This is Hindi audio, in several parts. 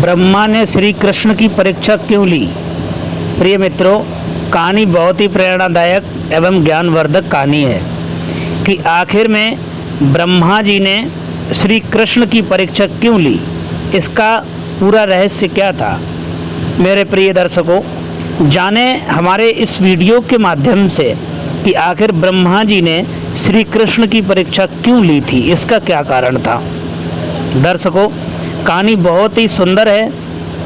ब्रह्मा ने श्री कृष्ण की परीक्षा क्यों ली। प्रिय मित्रों, कहानी बहुत ही प्रेरणादायक एवं ज्ञानवर्धक कहानी है कि आखिर में ब्रह्मा जी ने श्री कृष्ण की परीक्षा क्यों ली, इसका पूरा रहस्य क्या था। मेरे प्रिय दर्शकों, जाने हमारे इस वीडियो के माध्यम से कि आखिर ब्रह्मा जी ने श्री कृष्ण की परीक्षा क्यों ली थी, इसका क्या कारण था। दर्शकों, कहानी बहुत ही सुंदर है,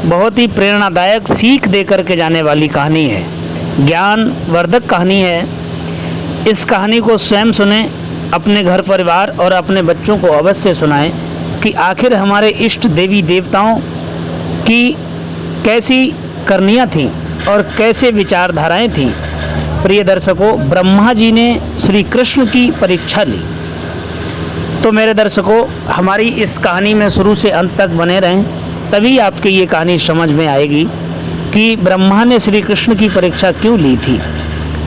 बहुत ही प्रेरणादायक, सीख दे करके जाने वाली कहानी है, ज्ञानवर्धक कहानी है। इस कहानी को स्वयं सुने, अपने घर परिवार और अपने बच्चों को अवश्य सुनाएं कि आखिर हमारे इष्ट देवी देवताओं की कैसी करनियाँ थीं और कैसे विचारधाराएं थीं। प्रिय दर्शकों, ब्रह्मा जी ने श्री कृष्ण की परीक्षा ली। तो मेरे दर्शकों, हमारी इस कहानी में शुरू से अंत तक बने रहें, तभी आपके ये कहानी समझ में आएगी कि ब्रह्मा ने श्री कृष्ण की परीक्षा क्यों ली थी।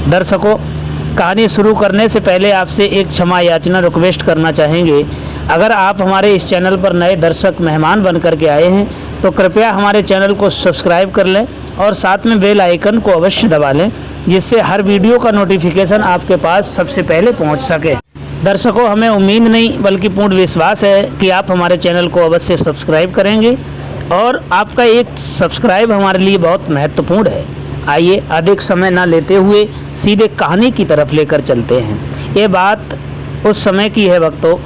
दर्शकों, कहानी शुरू करने से पहले आपसे एक क्षमा याचना रिक्वेस्ट करना चाहेंगे। अगर आप हमारे इस चैनल पर नए दर्शक मेहमान बन करके आए हैं तो कृपया हमारे चैनल को सब्सक्राइब कर लें और साथ में बेल आइकन को अवश्य दबा लें, जिससे हर वीडियो का नोटिफिकेशन आपके पास सबसे पहले पहुंच सके। दर्शकों, हमें उम्मीद नहीं बल्कि पूर्ण विश्वास है कि आप हमारे चैनल को अवश्य सब्सक्राइब करेंगे और आपका एक सब्सक्राइब हमारे लिए बहुत महत्वपूर्ण है। आइए अधिक समय ना लेते हुए सीधे कहानी की तरफ लेकर चलते हैं। ये बात उस समय की है भक्तों,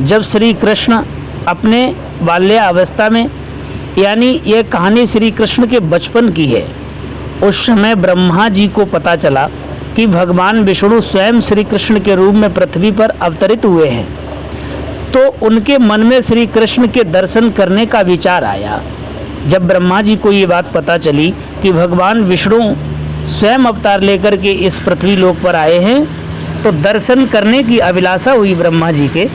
जब श्री कृष्ण अपने बाल्यावस्था में, यानी ये कहानी श्री कृष्ण के बचपन की है। उस समय ब्रह्मा जी को पता चला कि भगवान विष्णु स्वयं श्री कृष्ण के रूप में पृथ्वी पर अवतरित हुए हैं। तो उनके मन में श्री कृष्ण के दर्शन करने का विचार आया। जब ब्रह्मा जी को ये बात पता चली कि भगवान विष्णु स्वयं अवतार लेकर के इस पृथ्वी लोक पर आए हैं, तो दर्शन करने की अभिलाषा हुई ब्रह्मा जी के।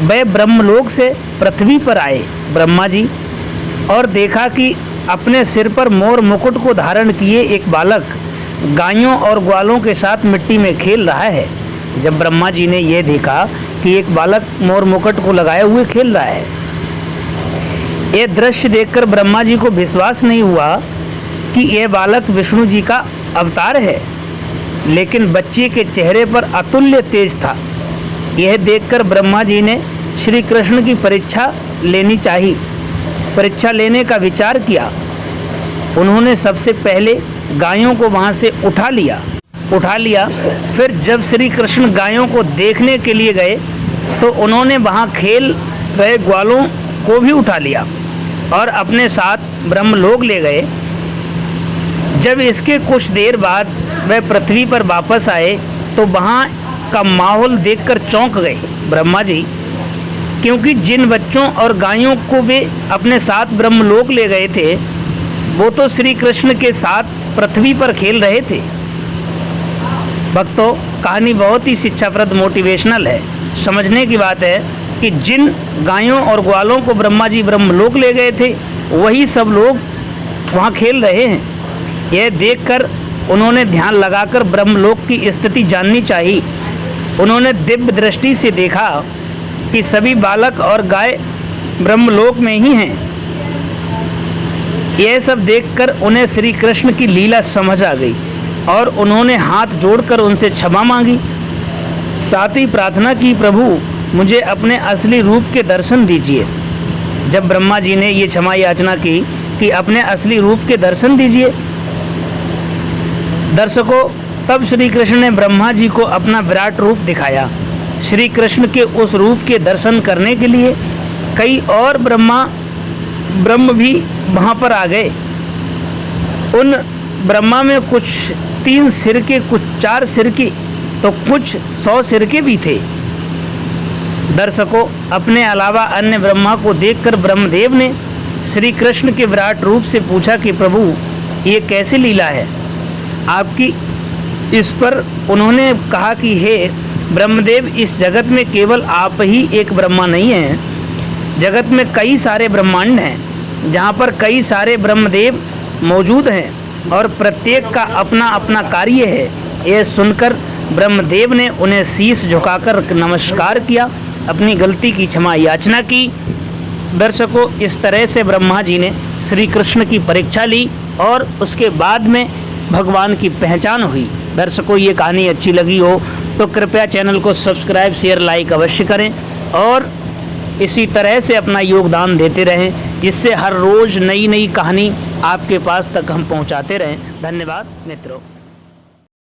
वे ब्रह्मलोक से पृथ्वी पर आए ब्रह्मा जी, और देखा कि अपने सिर पर मोर मुकुट को धारण किए एक बालक गायों और ग्वालों के साथ मिट्टी में खेल रहा है। जब ब्रह्मा जी ने यह देखा कि एक बालक मोर मुकुट को लगाए हुए खेल रहा है, यह दृश्य देखकर ब्रह्मा जी को विश्वास नहीं हुआ कि यह बालक विष्णु जी का अवतार है। लेकिन बच्चे के चेहरे पर अतुल्य तेज था। यह देखकर ब्रह्मा जी ने श्री कृष्ण की परीक्षा लेनी चाहिए, परीक्षा लेने का विचार किया। उन्होंने सबसे पहले गायों को वहाँ से उठा लिया। फिर जब श्री कृष्ण गायों को देखने के लिए गए तो उन्होंने वहाँ खेल रहे ग्वालों को भी उठा लिया और अपने साथ ब्रह्मलोक ले गए। जब इसके कुछ देर बाद वह पृथ्वी पर वापस आए तो वहाँ का माहौल देखकर चौंक गए ब्रह्मा जी, क्योंकि जिन बच्चों और गायों को वे अपने साथ ब्रह्मलोक ले गए थे, वो तो श्री कृष्ण के साथ पृथ्वी पर खेल रहे थे। भक्तों, कहानी बहुत ही शिक्षाप्रद, मोटिवेशनल है। समझने की बात है कि जिन गायों और ग्वालों को ब्रह्मा जी ब्रह्मलोक ले गए थे, वही सब लोग वहाँ खेल रहे हैं। यह देखकर उन्होंने ध्यान लगाकर ब्रह्मलोक की स्थिति जाननी चाहिए। उन्होंने दिव्य दृष्टि से देखा कि सभी बालक और गाय ब्रह्मलोक में ही हैं। यह सब देखकर उन्हें श्री कृष्ण की लीला समझ आ गई और उन्होंने हाथ जोड़कर उनसे क्षमा मांगी। साथ ही प्रार्थना की, प्रभु मुझे अपने असली रूप के दर्शन दीजिए। जब ब्रह्मा जी ने ये क्षमा याचना की कि अपने असली रूप के दर्शन दीजिए, दर्शकों, तब श्री कृष्ण ने ब्रह्मा जी को अपना विराट रूप दिखाया। श्री कृष्ण के उस रूप के दर्शन करने के लिए कई और ब्रह्म भी वहाँ पर आ गए। उन ब्रह्मा में कुछ 3 सिर के, कुछ 4 सिर के, तो कुछ 100 सिर के भी थे। दर्शकों, अपने अलावा अन्य ब्रह्मा को देखकर ब्रह्मदेव ने श्री कृष्ण के विराट रूप से पूछा कि प्रभु ये कैसी लीला है आपकी। इस पर उन्होंने कहा कि हे ब्रह्मदेव, इस जगत में केवल आप ही एक ब्रह्मा नहीं हैं। जगत में कई सारे ब्रह्मांड हैं जहाँ पर कई सारे ब्रह्मदेव मौजूद हैं और प्रत्येक का अपना अपना कार्य है। यह सुनकर ब्रह्मदेव ने उन्हें शीश झुकाकर नमस्कार किया, अपनी गलती की क्षमा याचना की। दर्शकों, इस तरह से ब्रह्मा जी ने श्री कृष्ण की परीक्षा ली और उसके बाद में भगवान की पहचान हुई। दर्शकों, ये कहानी अच्छी लगी हो तो कृपया चैनल को सब्सक्राइब, शेयर, लाइक अवश्य करें और इसी तरह से अपना योगदान देते रहें, जिससे हर रोज़ नई नई कहानी आपके पास तक हम पहुंचाते रहें। धन्यवाद मित्रों।